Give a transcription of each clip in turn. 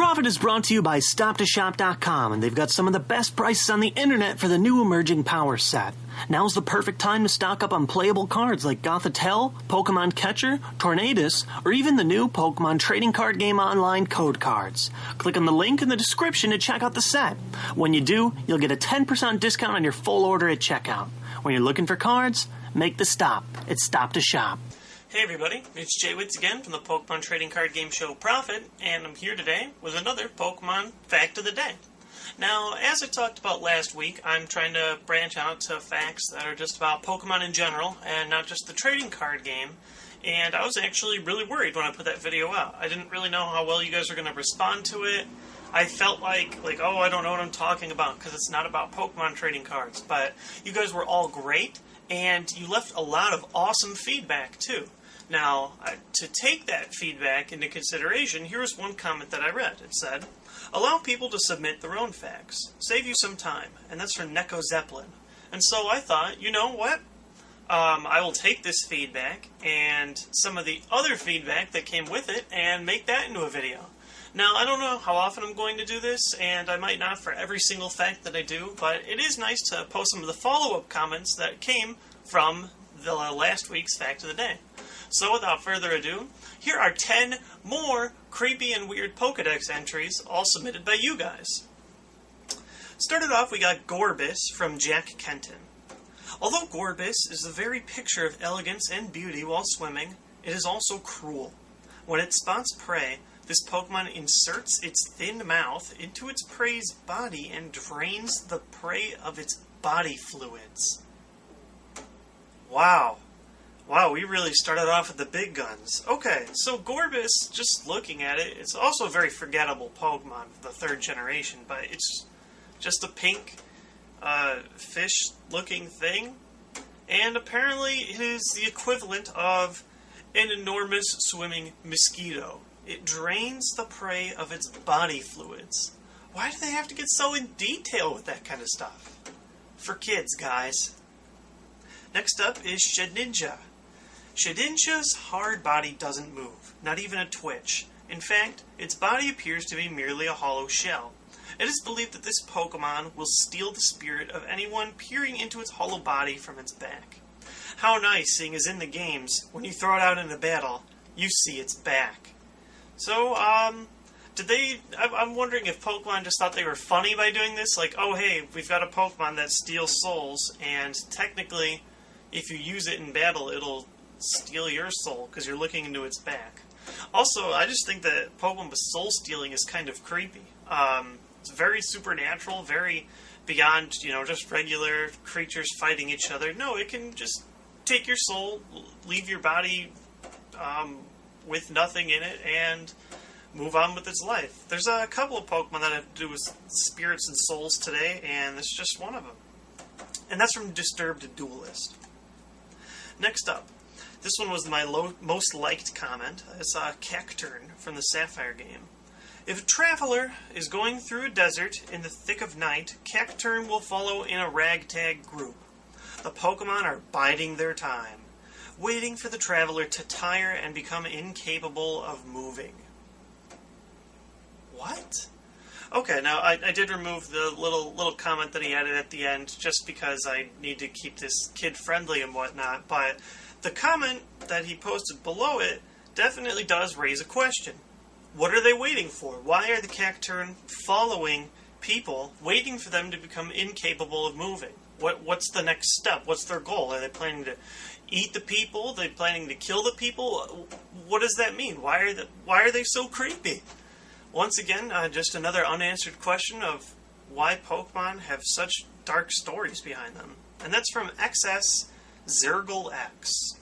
Prof-It is brought to you by StopToShop.com, and they've got some of the best prices on the internet for the new emerging power set. Now's the perfect time to stock up on playable cards like Gothitelle, Pokemon Catcher, Tornadus, or even the new Pokemon Trading Card Game Online code cards. Click on the link in the description to check out the set. When you do, you'll get a 10% discount on your full order at checkout. When you're looking for cards, make the stop at Stop to Shop. Hey everybody, it's JWittz again from the Pokemon Trading Card Game Show Prof-It, and I'm here today with another Pokemon Fact of the Day. Now, as I talked about last week, I'm trying to branch out to facts that are just about Pokemon in general, and not just the trading card game, and I was actually really worried when I put that video out. I didn't really know how well you guys were going to respond to it. I felt like, oh, I don't know what I'm talking about, because it's not about Pokemon trading cards, but you guys were all great, and you left a lot of awesome feedback, too. Now, to take that feedback into consideration, here's one comment that I read. It said, "Allow people to submit their own facts. Save you some time." And that's from Neko Zeppelin. And so I thought, you know what? I will take this feedback and some of the other feedback that came with it and make that into a video. Now, I don't know how often I'm going to do this, and I might not for every single fact that I do, but it is nice to post some of the follow-up comments that came from the last week's Fact of the Day. So without further ado, here are 10 more creepy and weird Pokedex entries, all submitted by you guys. Started off, we got Gorbis from Jack Kenton. Although Gorbis is the very picture of elegance and beauty while swimming, it is also cruel. When it spots prey, this Pokemon inserts its thin mouth into its prey's body and drains the prey of its body fluids. Wow. Wow, we really started off with the big guns. Okay, so Gorbis, just looking at it, it's also a very forgettable Pokemon for the third generation, but it's just a pink, fish-looking thing. And apparently it is the equivalent of an enormous swimming mosquito. It drains the prey of its body fluids. Why do they have to get so in detail with that kind of stuff? For kids, guys. Next up is Shedinja. Shedinja's hard body doesn't move, not even a twitch. In fact, its body appears to be merely a hollow shell. It is believed that this Pokemon will steal the spirit of anyone peering into its hollow body from its back. How nice, seeing as in the games, when you throw it out in a battle, you see its back. So, I'm wondering if Pokemon just thought they were funny by doing this, like, oh hey, we've got a Pokemon that steals souls, and technically, if you use it in battle, it'll steal your soul, because you're looking into its back. Also, I just think that Pokemon with soul stealing is kind of creepy. It's very supernatural, very beyond, just regular creatures fighting each other. No, it can just take your soul, leave your body with nothing in it, and move on with its life. There's a couple of Pokemon that have to do with spirits and souls today, and this is just one of them. And that's from Disturbed Duelist. Next up, this one was my most liked comment. It's Cacturn from the Sapphire game. If a traveler is going through a desert in the thick of night, Cacturn will follow in a ragtag group. The Pokemon are biding their time, waiting for the traveler to tire and become incapable of moving. What? Okay, now I did remove the little comment that he added at the end just because I need to keep this kid-friendly and whatnot, but the comment that he posted below it definitely does raise a question. What are they waiting for? Why are the Cacturn following people, waiting for them to become incapable of moving? What's the next step? What's their goal? Are they planning to eat the people? Are they planning to kill the people? What does that mean? Why are they so creepy? Once again, just another unanswered question of why Pokemon have such dark stories behind them. And that's from XS Zergle X.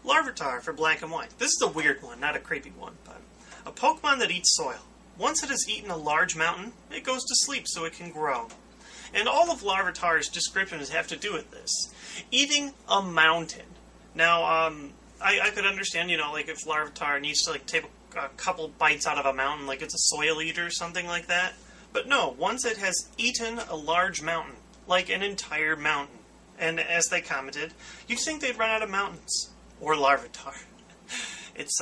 Larvitar for Black and White. This is a weird one, not a creepy one, but a Pokemon that eats soil. Once it has eaten a large mountain, it goes to sleep so it can grow. And all of Larvitar's descriptions have to do with this. Eating a mountain. Now, I could understand, if Larvitar needs to, take a couple bites out of a mountain, like it's a soil eater or something like that. But no, once it has eaten a large mountain, like an entire mountain, and as they commented, you'd think they'd run out of mountains. Or Larvitar. It's,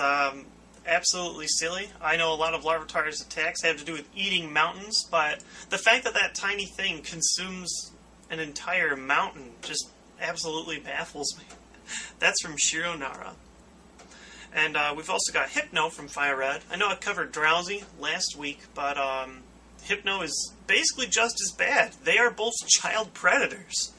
absolutely silly. I know a lot of Larvitar's attacks have to do with eating mountains, but the fact that that tiny thing consumes an entire mountain just absolutely baffles me. That's from Shironara. And we've also got Hypno from Fire Red. I know I covered Drowsy last week, but Hypno is basically just as bad. They are both child predators.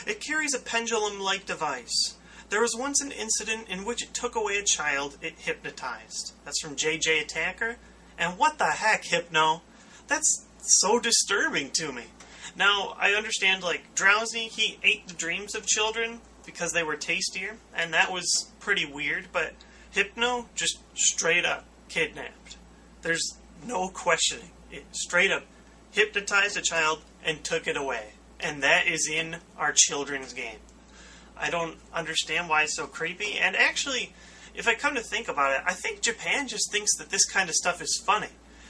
It carries a pendulum-like device. There was once an incident in which it took away a child it hypnotized. That's from JJ Attacker. And what the heck, Hypno? That's so disturbing to me. Now, I understand, like, Drowsy, he ate the dreams of children because they were tastier, and that was pretty weird, but Hypno just straight up kidnapped. There's no questioning. It straight up hypnotized a child and took it away. And that is in our children's game. I don't understand why it's so creepy. And actually, if I come to think about it, I think Japan just thinks that this kind of stuff is funny.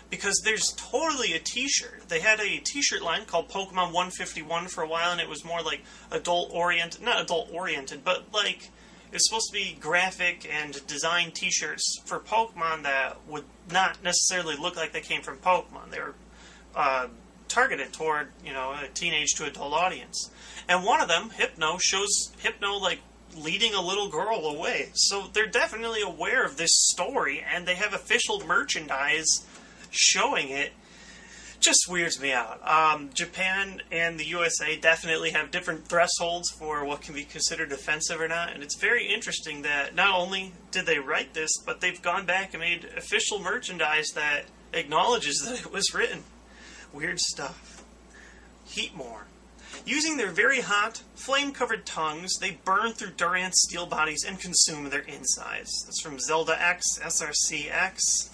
Because there's totally a t-shirt. They had a t-shirt line called Pokemon 151 for a while, and it was more like adult-oriented. Not adult-oriented, but like it was supposed to be graphic and design t-shirts for Pokemon that would not necessarily look like they came from Pokemon. They were targeted toward, a teenage to adult audience. And one of them, Hypno, shows Hypno, like, leading a little girl away. So they're definitely aware of this story, and they have official merchandise showing it. Just weirds me out. Japan and the USA definitely have different thresholds for what can be considered offensive or not, and it's very interesting that not only did they write this, but they've gone back and made official merchandise that acknowledges that it was written. Weird stuff. Heatmore. Using their very hot, flame-covered tongues, they burn through Durant's steel bodies and consume their insides. That's from Zelda X, SRCX.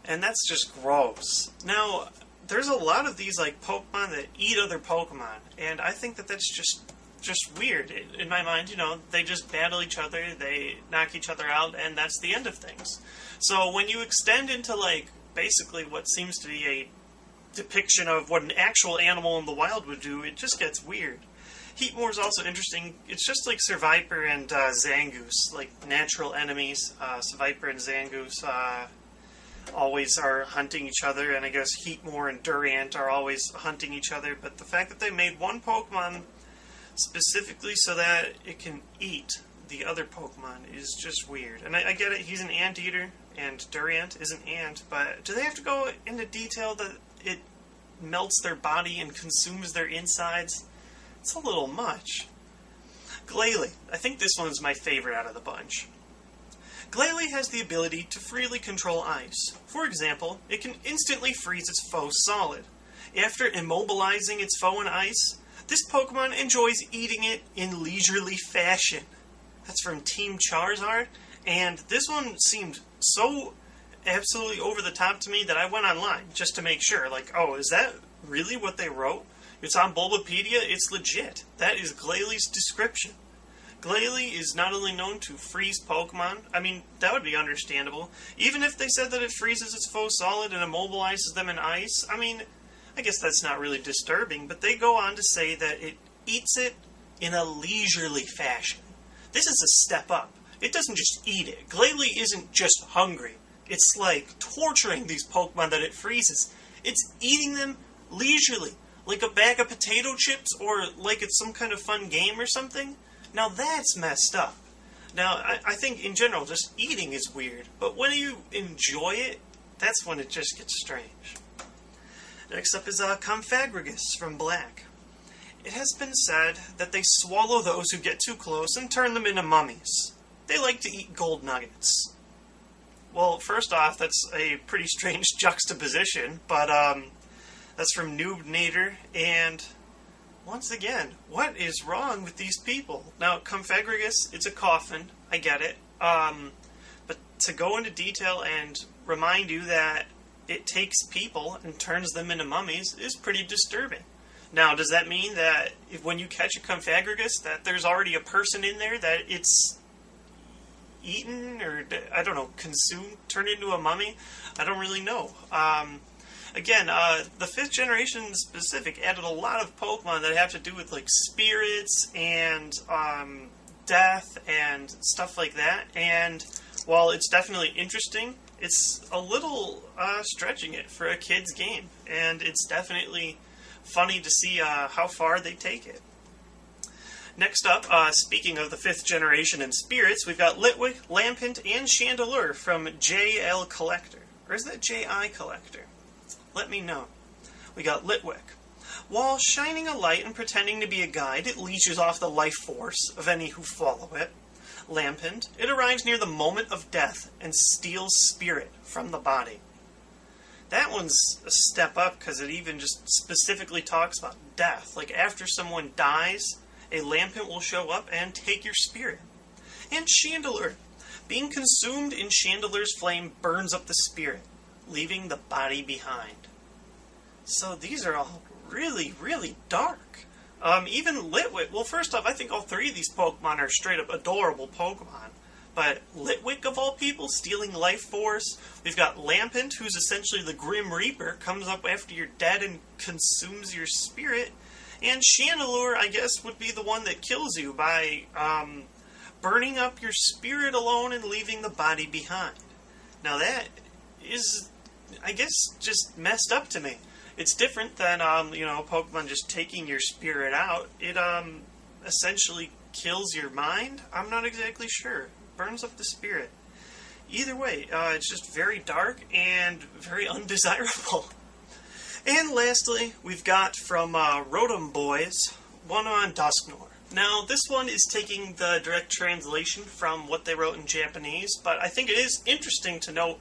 And that's just gross. Now, there's a lot of these, like, Pokemon that eat other Pokemon, and I think that that's just weird. In my mind, they just battle each other, they knock each other out, and that's the end of things. So when you extend into, like, basically what seems to be a depiction of what an actual animal in the wild would do, it just gets weird. Heatmore is also interesting. It's just like Survivor and Zangoose, like natural enemies. Survivor and Zangoose always are hunting each other, and I guess Heatmore and Durant are always hunting each other, but the fact that they made one Pokemon specifically so that it can eat the other Pokemon is just weird. And I get it, he's an anteater, and Durant is an ant, but do they have to go into detail that it melts their body and consumes their insides? It's a little much. Glalie. I think this one's my favorite out of the bunch. Glalie has the ability to freely control ice. For example, it can instantly freeze its foe solid. After immobilizing its foe in ice, this Pokemon enjoys eating it in leisurely fashion. That's from Team Charizard, and this one seemed so absolutely over the top to me that I went online just to make sure. Like, oh, is that really what they wrote? It's on Bulbapedia, it's legit. That is Glalie's description. Glalie is not only known to freeze Pokemon, I mean, that would be understandable. Even if they said that it freezes its foe solid and immobilizes them in ice, I mean, I guess that's not really disturbing, but they go on to say that it eats it in a leisurely fashion. This is a step up. It doesn't just eat it. Glalie isn't just hungry. It's like torturing these Pokemon that it freezes. It's eating them leisurely, like a bag of potato chips, or like it's some kind of fun game or something. Now that's messed up. Now, I think in general, just eating is weird, but when you enjoy it, that's when it just gets strange. Next up is Confagragus from Black. It has been said that they swallow those who get too close and turn them into mummies. They like to eat gold nuggets. Well, first off, that's a pretty strange juxtaposition, but that's from Noob Nader, and once again, what is wrong with these people? Now, Confagragus, it's a coffin, I get it, but to go into detail and remind you that it takes people and turns them into mummies is pretty disturbing. Now, does that mean that when you catch a Confagragus, that there's already a person in there that it's eaten, or, I don't know, consumed, turned into a mummy? I don't really know. Again, the 5th generation specific added a lot of Pokemon that have to do with, like, spirits and death and stuff like that, and while it's definitely interesting, it's a little stretching it for a kid's game, and it's definitely funny to see how far they take it. Next up, speaking of the 5th generation in spirits, we've got Litwick, Lampent, and Chandelure from JL Collector. Or is that JI Collector? Let me know. We got Litwick. While shining a light and pretending to be a guide, it leeches off the life force of any who follow it. Lampent, it arrives near the moment of death and steals spirit from the body. That one's a step up because it even just specifically talks about death. Like after someone dies, a Lampent will show up and take your spirit. And Chandelure, being consumed in Chandelure's flame burns up the spirit, leaving the body behind. So these are all really, really dark. Even Litwick, well, first off, I think all 3 of these Pokemon are straight up adorable Pokemon. But Litwick, of all people, stealing life force. We've got Lampent, who's essentially the Grim Reaper, comes up after you're dead and consumes your spirit. And Chandelure, I guess, would be the one that kills you by burning up your spirit alone and leaving the body behind. Now that is, I guess, just messed up to me. It's different than, Pokemon just taking your spirit out. It, essentially kills your mind? I'm not exactly sure. Burns up the spirit. Either way, it's just very dark and very undesirable. And lastly, we've got from Rotom Boys, one on Dusknoir. Now, this one is taking the direct translation from what they wrote in Japanese, but I think it is interesting to note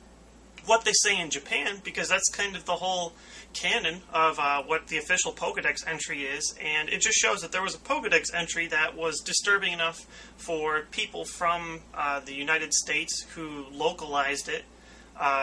what they say in Japan, because that's kind of the whole canon of what the official Pokedex entry is, and it just shows that there was a Pokedex entry that was disturbing enough for people from the United States who localized it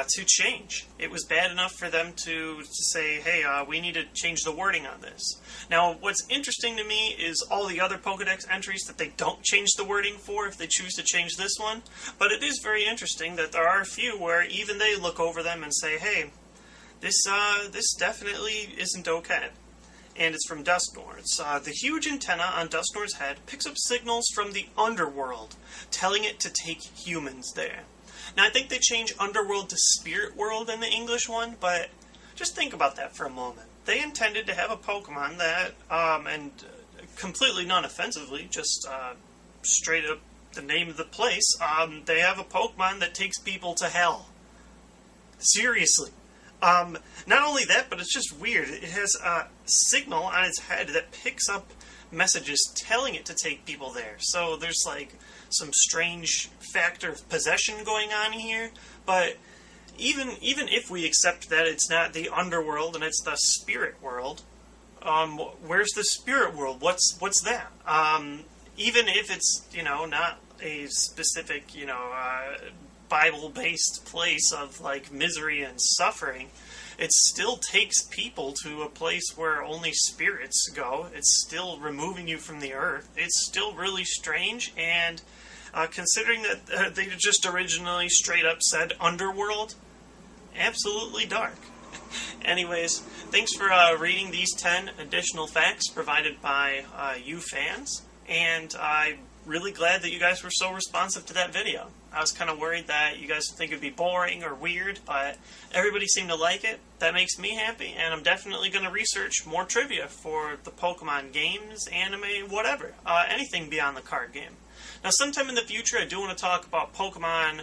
to change. It was bad enough for them to say, hey, we need to change the wording on this. Now, what's interesting to me is all the other Pokedex entries that they don't change the wording for if they choose to change this one, but it is very interesting that there are a few where even they look over them and say, hey, this definitely isn't okay. And it's from Dusknoir. It's the huge antenna on Dusknoir's head picks up signals from the underworld, telling it to take humans there. Now, I think they changed Underworld to Spirit World in the English one, but just think about that for a moment. They intended to have a Pokemon that, and completely non-offensively, just straight up the name of the place, they have a Pokemon that takes people to hell. Seriously. Not only that, but it's just weird. It has a signal on its head that picks up messages telling it to take people there. So there's like some strange factor of possession going on here, but even if we accept that it's not the underworld and it's the spirit world, where's the spirit world? What's that? Even if it's, not a specific, Bible-based place of like misery and suffering, it still takes people to a place where only spirits go. It's still removing you from the earth. It's still really strange, and considering that they just originally straight up said underworld, absolutely dark. Anyways, thanks for reading these 10 additional facts provided by you fans, and I'm really glad that you guys were so responsive to that video. I was kind of worried that you guys would think it would be boring or weird, but everybody seemed to like it. That makes me happy, and I'm definitely going to research more trivia for the Pokemon games, anime, whatever. Anything beyond the card game. Now, sometime in the future, I do want to talk about Pokemon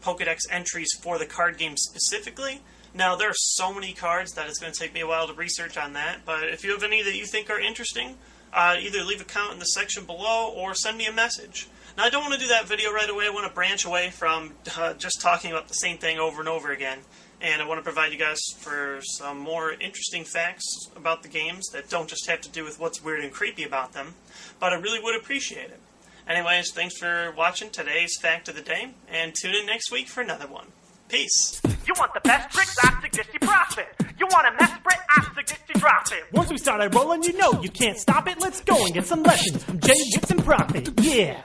Pokedex entries for the card game specifically. Now, there are so many cards that it's going to take me a while to research on that, but if you have any that you think are interesting, either leave a comment in the section below or send me a message. Now, I don't want to do that video right away. I want to branch away from just talking about the same thing over and over again. And I want to provide you guys for some more interesting facts about the games that don't just have to do with what's weird and creepy about them. But I really would appreciate it. Anyways, thanks for watching today's Fact of the Day, and tune in next week for another one. Peace. You want the best tricks? I suggest you Prof-It. You want a mess spread? I suggest you drop it. Once we started rolling, you know you can't stop it. Let's go and get some lessons from JWittz and Prof-It. Yeah.